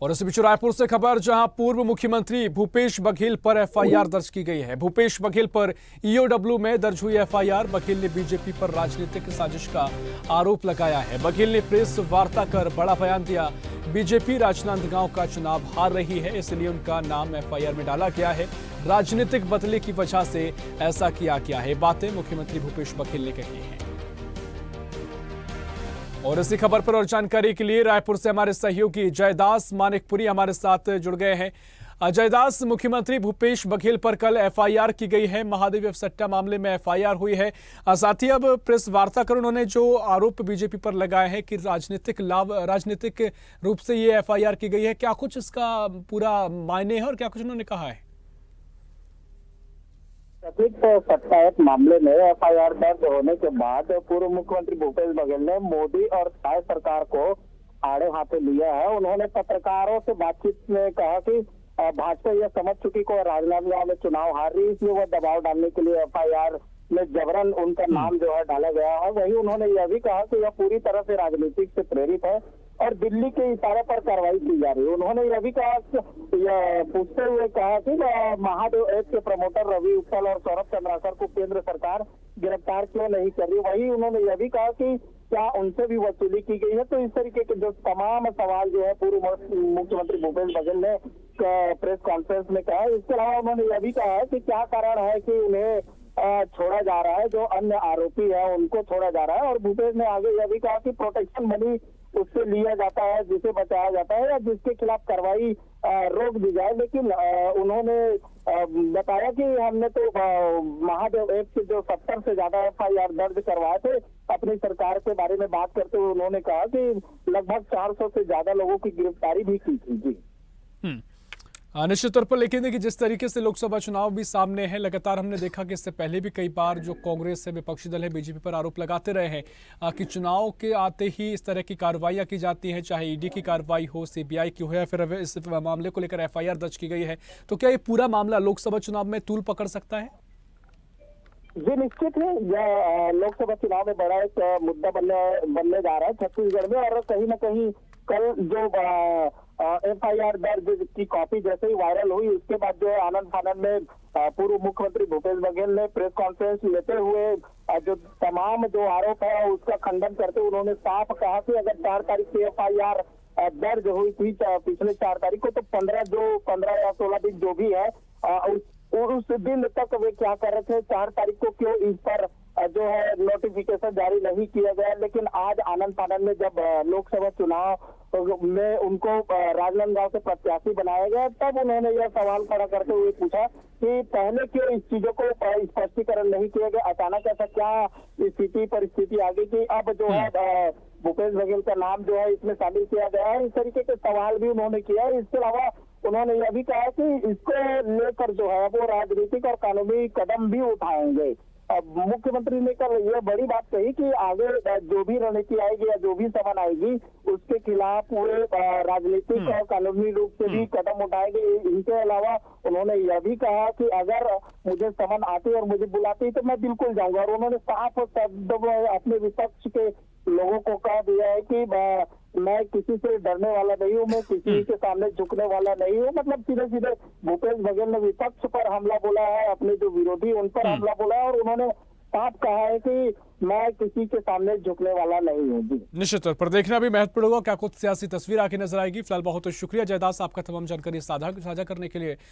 और इसी बीच रायपुर से खबर, जहां पूर्व मुख्यमंत्री भूपेश बघेल पर एफआईआर दर्ज की गई है। भूपेश बघेल पर ईओडब्ल्यू में दर्ज हुई एफआईआर। बघेल ने बीजेपी पर राजनीतिक साजिश का आरोप लगाया है। बघेल ने प्रेस वार्ता कर बड़ा बयान दिया। बीजेपी राजनांदगांव का चुनाव हार रही है, इसलिए उनका नाम एफआईआर में डाला गया है। राजनीतिक बदले की वजह से ऐसा किया गया है, बातें मुख्यमंत्री भूपेश बघेल ने कही हैं। और इसी खबर पर और जानकारी के लिए रायपुर से हमारे सहयोगी जयदास मानिकपुरी हमारे साथ जुड़ गए हैं। जयदास, मुख्यमंत्री भूपेश बघेल पर कल एफआईआर की गई है। महादेव सट्टा मामले में एफआईआर हुई है। साथ ही अब प्रेस वार्ता कर उन्होंने जो आरोप बीजेपी पर लगाए हैं कि राजनीतिक रूप से ये एफआईआर की गई है, क्या कुछ इसका पूरा मायने है और क्या कुछ उन्होंने कहा है? कथित सत्तायक मामले में एफआईआर दर्ज होने के बाद पूर्व मुख्यमंत्री भूपेश बघेल ने मोदी और थाई सरकार को आड़े हाथे लिया है। उन्होंने पत्रकारों से बातचीत में कहा कि भाजपा यह समझ चुकी को राजनांदगांव में चुनाव हार रही, इसलिए वह दबाव डालने के लिए एफआईआर में जबरन उनका नाम जो है डाला गया है। वहीं उन्होंने यह भी कहा कि यह पूरी तरह से राजनीतिक से प्रेरित है और दिल्ली के इशारे पर कार्रवाई की जा रही है। उन्होंने यह भी कहा, यह पूछते हुए कहा कि महादेव ऐप के प्रमोटर रवि उत्पल और सौरभ चंद्राकर को केंद्र सरकार गिरफ्तार क्यों नहीं कर रही। वहीं उन्होंने यह भी कहा कि क्या उनसे भी वसूली की गई है। तो इस तरीके के जो तमाम सवाल जो है पूर्व मुख्यमंत्री भूपेश बघेल ने प्रेस कॉन्फ्रेंस में कहा। इसके अलावा उन्होंने यह भी कहा है कि क्या कारण है कि उन्हें छोड़ा जा रहा है, जो अन्य आरोपी है उनको छोड़ा जा रहा है। और भूपेश ने आगे यह भी कहा कि प्रोटेक्शन मनी उससे लिया जाता है जिसे बचाया जाता है या जिसके खिलाफ कार्रवाई रोक दी जाए। लेकिन उन्होंने बताया कि हमने तो महादेव ऐप से जो 70 से ज्यादा एफआईआर दर्ज करवाए थे अपनी सरकार के बारे में बात करते हुए उन्होंने कहा कि लगभग 400 से ज्यादा लोगों की गिरफ्तारी भी की थी। जी निश्चित तौर पर, लेकिन देखिए जिस तरीके से लोकसभा चुनाव भी सामने है, लगातार हमने देखा कि इससे पहले भी कई बार जो कांग्रेस है, विपक्षी दल है, बीजेपी पर आरोप लगाते रहे हैं कि चुनाव के आते ही इस तरह की कार्रवाइयां की जाती हैं, चाहे ईडी की कार्रवाई हो, सीबीआई की हो या फिर इस मामले को लेकर एफआईआर दर्ज की गई है। तो क्या ये पूरा मामला लोकसभा चुनाव में तूल पकड़ सकता है? जी निश्चित है, यह लोकसभा चुनाव में बड़ा एक मुद्दा बनने जा रहा है छत्तीसगढ़ में। और कहीं ना कहीं कल जो एफआईआर दर्ज की कॉपी जैसे ही वायरल हुई, उसके बाद जो है आनंद फानन में पूर्व मुख्यमंत्री भूपेश बघेल ने प्रेस कॉन्फ्रेंस लेते हुए जो तमाम जो आरोप है उसका खंडन करते हुए उन्होंने साफ कहा कि अगर 4 तारीख की एफआईआर दर्ज हुई थी पिछले 4 तारीख को, तो 15 या 16 दिन जो भी है उस दिन तक वे क्या कर रहे थे, 4 तारीख को क्यों इस पर जो है नोटिफिकेशन जारी नहीं किया गया। लेकिन आज आनंद फानन में जब लोकसभा चुनाव में उनको राजनांदगांव से प्रत्याशी बनाया गया, तब उन्होंने यह सवाल खड़ा करते हुए पूछा कि पहले क्यों इस चीजों को स्पष्टीकरण नहीं किया गया, अचानक ऐसा क्या स्थिति परिस्थिति आ गई कि अब जो है भूपेश बघेल का नाम जो है इसमें शामिल किया गया है। इस तरीके के सवाल भी उन्होंने किया। इसके अलावा उन्होंने यह भी कहा कि इसको लेकर जो है वो राजनीतिक और कानूनी कदम भी उठाएंगे। मुख्यमंत्री ने कल यह बड़ी बात कही कि आगे जो भी रणनीति आएगी या जो भी समन आएगी उसके खिलाफ पूरे राजनीतिक और कानूनी रूप से भी कदम उठाएंगे। इनके अलावा उन्होंने यह भी कहा कि अगर मुझे समन आती और मुझे बुलाती तो मैं बिल्कुल जाऊंगा। और उन्होंने साफ शब्द में अपने विपक्ष के लोगों को कह दिया है कि मैं किसी से डरने वाला नहीं हूँ, मैं किसी के सामने झुकने वाला नहीं हूँ। मतलब सीधे सीधे भूपेश बघेल ने विपक्ष पर हमला बोला है, अपने जो विरोधी उन पर हमला बोला है। और उन्होंने साफ कहा है कि मैं किसी के सामने झुकने वाला नहीं हूँ। जी निश्चित तौर पर देखना भी महत्वपूर्ण होगा, क्या कुछ सियासी तस्वीर आगे नजर आएगी। फिलहाल बहुत शुक्रिया जयदास, आपका तमाम जानकारी साझा करने के लिए।